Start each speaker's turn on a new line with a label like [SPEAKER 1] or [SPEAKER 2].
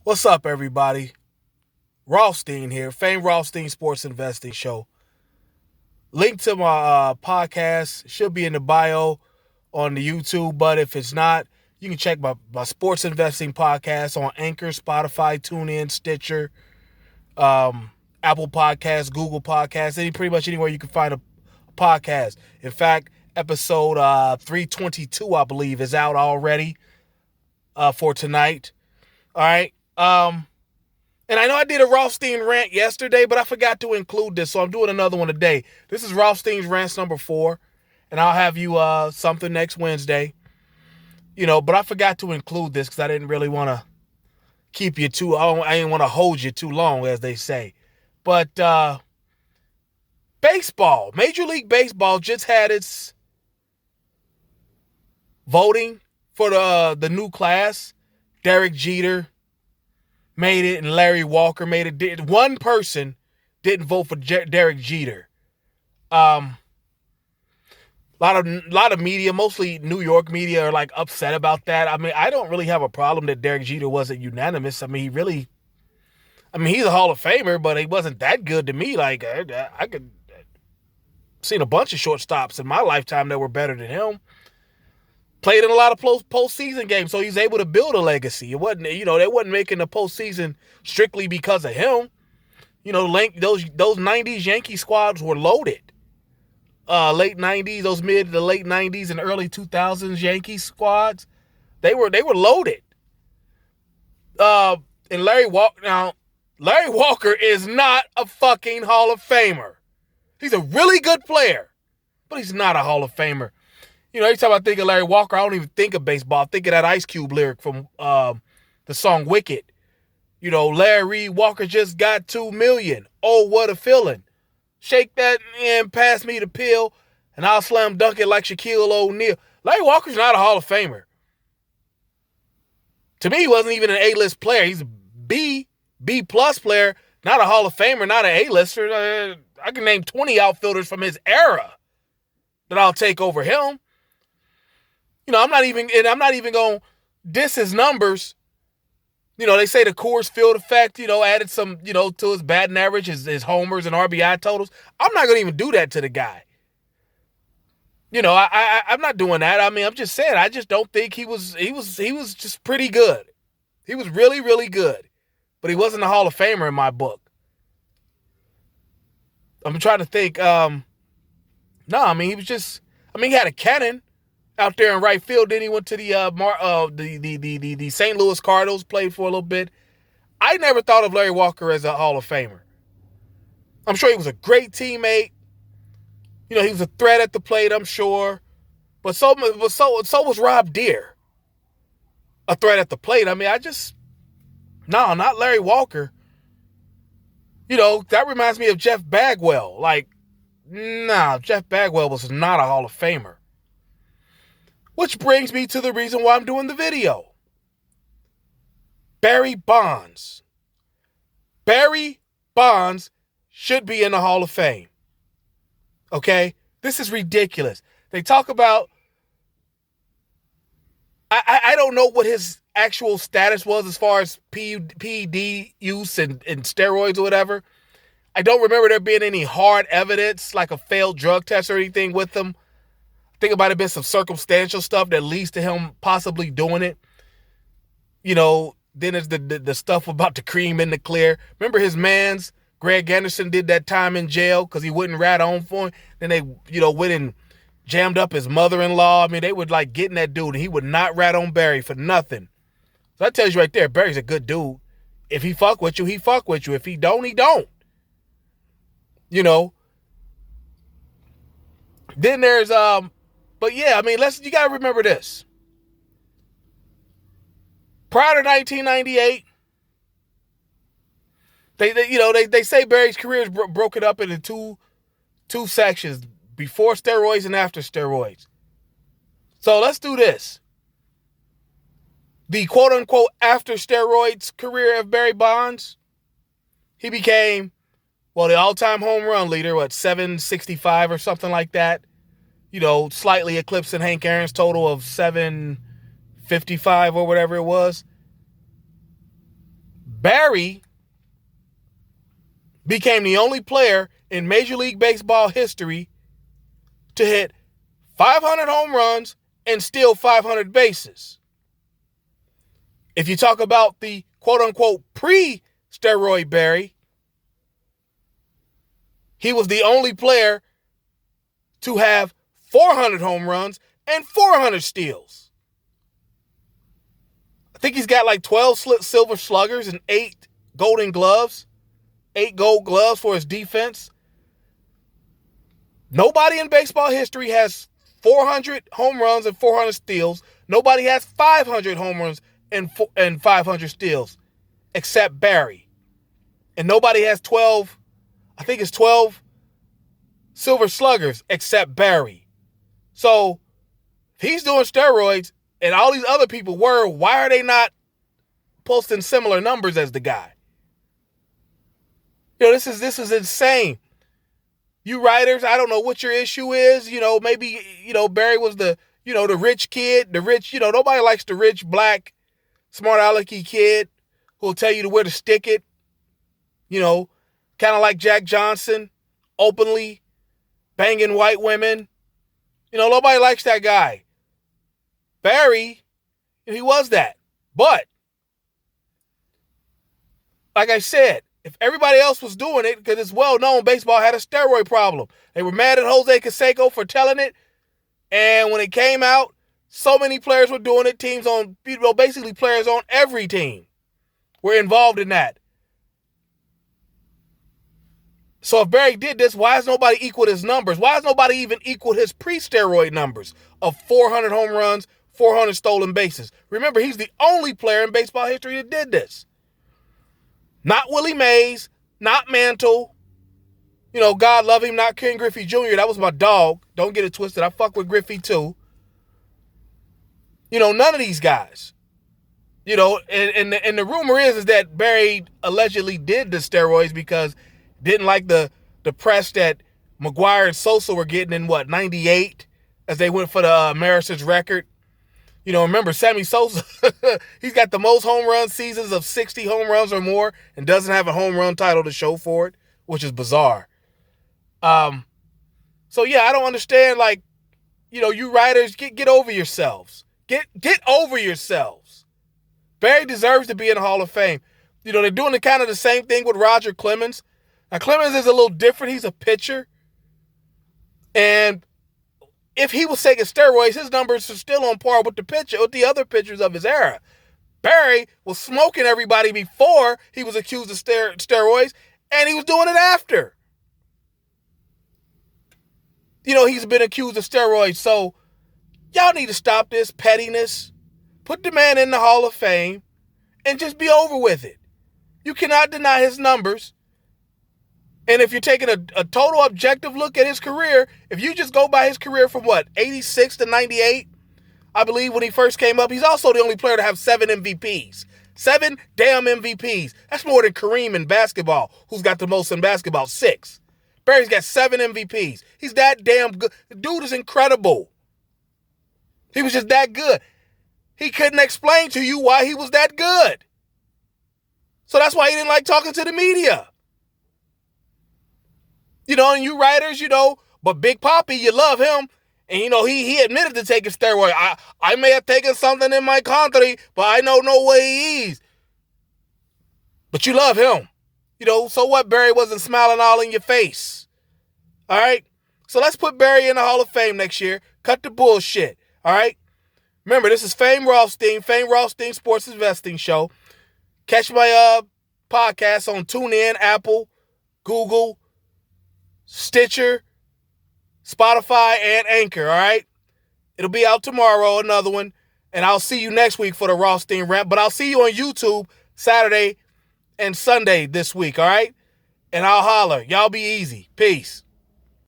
[SPEAKER 1] What's up, everybody? Rothstein here, famed Rothstein Sports Investing Show. Link to my podcast should be in the bio on the YouTube, but if it's not, you can check my sports investing podcast on Anchor, Spotify, TuneIn, Stitcher, Apple Podcasts, Google Podcasts, pretty much anywhere you can find a podcast. In fact, episode 322, I believe, is out already for tonight. All right. And I know I did a Rothstein rant yesterday, but I forgot to include this, so I'm doing another one today. This is Rothstein's rants number 4, and I'll have you something next Wednesday. But I forgot to include this because I didn't really want to keep you too. I didn't want to hold you too long, as they say. But baseball, Major League Baseball, just had its voting for the new class. Derek Jeter made it, and Larry Walker made it. One person didn't vote for Derek Jeter. A lot of media, mostly New York media, are like upset about that. I mean, I don't really have a problem that Derek Jeter wasn't unanimous. I mean, he's a Hall of Famer, but he wasn't that good to me. Like I could seen a bunch of shortstops in my lifetime that were better than him. Played in a lot of postseason games, so he's able to build a legacy. It wasn't, they wasn't making the postseason strictly because of him. Those '90s Yankee squads were loaded. Late '90s, those mid to late '90s and early 2000s Yankee squads, they were loaded. And Larry Walker is not a fucking Hall of Famer. He's a really good player, but he's not a Hall of Famer. Every time I think of Larry Walker, I don't even think of baseball. I think of that Ice Cube lyric from the song Wicked. Larry Walker just got $2 million. Oh, what a feeling. Shake that and pass me the pill, and I'll slam dunk it like Shaquille O'Neal. Larry Walker's not a Hall of Famer. To me, he wasn't even an A-list player. He's a B-plus player, not a Hall of Famer, not an A-lister. I can name 20 outfielders from his era that I'll take over him. I'm not even going to diss his numbers. They say the Coors Field effect, added some, to his batting average, his homers and RBI totals. I'm not going to even do that to the guy. I'm not doing that. I mean, I'm just saying, I just don't think he was just pretty good. He was really, really good, but he wasn't a Hall of Famer in my book. I'm trying to think. He had a cannon out there in right field. Then he went to the St. Louis Cardinals, played for a little bit. I never thought of Larry Walker as a Hall of Famer. I'm sure he was a great teammate. He was a threat at the plate, I'm sure. But so was Rob Deere, a threat at the plate. I mean, not Larry Walker. That reminds me of Jeff Bagwell. Jeff Bagwell was not a Hall of Famer. Which brings me to the reason why I'm doing the video. Barry Bonds. Barry Bonds should be in the Hall of Fame. Okay? This is ridiculous. They talk about, I don't know what his actual status was as far as PED use and steroids or whatever. I don't remember there being any hard evidence, like a failed drug test or anything with him. I think it might have been some circumstantial stuff that leads to him possibly doing it. Then there's the stuff about the cream in the clear. Remember his mans, Greg Anderson, did that time in jail because he wouldn't rat on for him. Then they, went and jammed up his mother-in-law. I mean, they would getting that dude, and he would not rat on Barry for nothing. So that tells you right there, Barry's a good dude. If he fuck with you, he fuck with you. If he don't, he don't. Then there's but yeah, I mean, you gotta remember this. Prior to 1998, they say Barry's career is broken up into two sections: before steroids and after steroids. So let's do this. The quote unquote after steroids career of Barry Bonds, he became, the all-time home run leader, 765 or something like that. Slightly eclipsing Hank Aaron's total of 755 or whatever it was. Barry became the only player in Major League Baseball history to hit 500 home runs and steal 500 bases. If you talk about the quote-unquote pre-steroid Barry, he was the only player to have 400 home runs and 400 steals. I think he's got like 12 silver sluggers and 8 golden gloves, 8 gold gloves for his defense. Nobody in baseball history has 400 home runs and 400 steals. Nobody has 500 home runs and 500 steals except Barry. And nobody has 12, I think it's 12 silver sluggers except Barry. So if he's doing steroids and all these other people were, why are they not posting similar numbers as the guy? This is insane. You writers, I don't know what your issue is. Maybe, Barry was the rich kid, nobody likes the rich, black, smart alecky kid who'll tell you where to stick it. Kind of like Jack Johnson, openly banging white women. Nobody likes that guy. Barry, he was that. But, like I said, if everybody else was doing it, because it's well known baseball had a steroid problem. They were mad at Jose Canseco for telling it. And when it came out, so many players were doing it. Teams on, basically players on every team were involved in that. So if Barry did this, why has nobody equaled his numbers? Why has nobody even equaled his pre-steroid numbers of 400 home runs, 400 stolen bases? Remember, he's the only player in baseball history that did this. Not Willie Mays, not Mantle. God love him, not Ken Griffey Jr. That was my dog. Don't get it twisted. I fuck with Griffey too. None of these guys. And the rumor is that Barry allegedly did the steroids because didn't like the press that McGwire and Sosa were getting in 98 as they went for the Maris's record. Remember, Sammy Sosa, he's got the most home run seasons of 60 home runs or more and doesn't have a home run title to show for it, which is bizarre. So yeah, I don't understand, you writers, get over yourselves. Get over yourselves. Barry deserves to be in the Hall of Fame. They're doing the same thing with Roger Clemens. Now, Clemens is a little different. He's a pitcher. And if he was taking steroids, his numbers are still on par with the other pitchers of his era. Barry was smoking everybody before he was accused of steroids, and he was doing it after. He's been accused of steroids, so y'all need to stop this pettiness. Put the man in the Hall of Fame and just be over with it. You cannot deny his numbers. And if you're taking a total objective look at his career, if you just go by his career from 86 to 98, I believe when he first came up, he's also the only player to have 7 MVPs. 7 damn MVPs. That's more than Kareem in basketball, who's got the most in basketball, 6. Barry's got 7 MVPs. He's that damn good. The dude is incredible. He was just that good. He couldn't explain to you why he was that good. So that's why he didn't like talking to the media. And you writers, but Big Papi, you love him. And, he admitted to taking steroids. I may have taken something in my country, but I know no way he is. But you love him. So what? Barry wasn't smiling all in your face. All right? So let's put Barry in the Hall of Fame next year. Cut the bullshit. All right? Remember, this is Fame Rothstein Sports Investing Show. Catch my podcast on TuneIn, Apple, Google, Stitcher, Spotify, and Anchor, all right? It'll be out tomorrow, another one. And I'll see you next week for the Rothstein Rant. But I'll see you on YouTube Saturday and Sunday this week, all right? And I'll holler. Y'all be easy. Peace.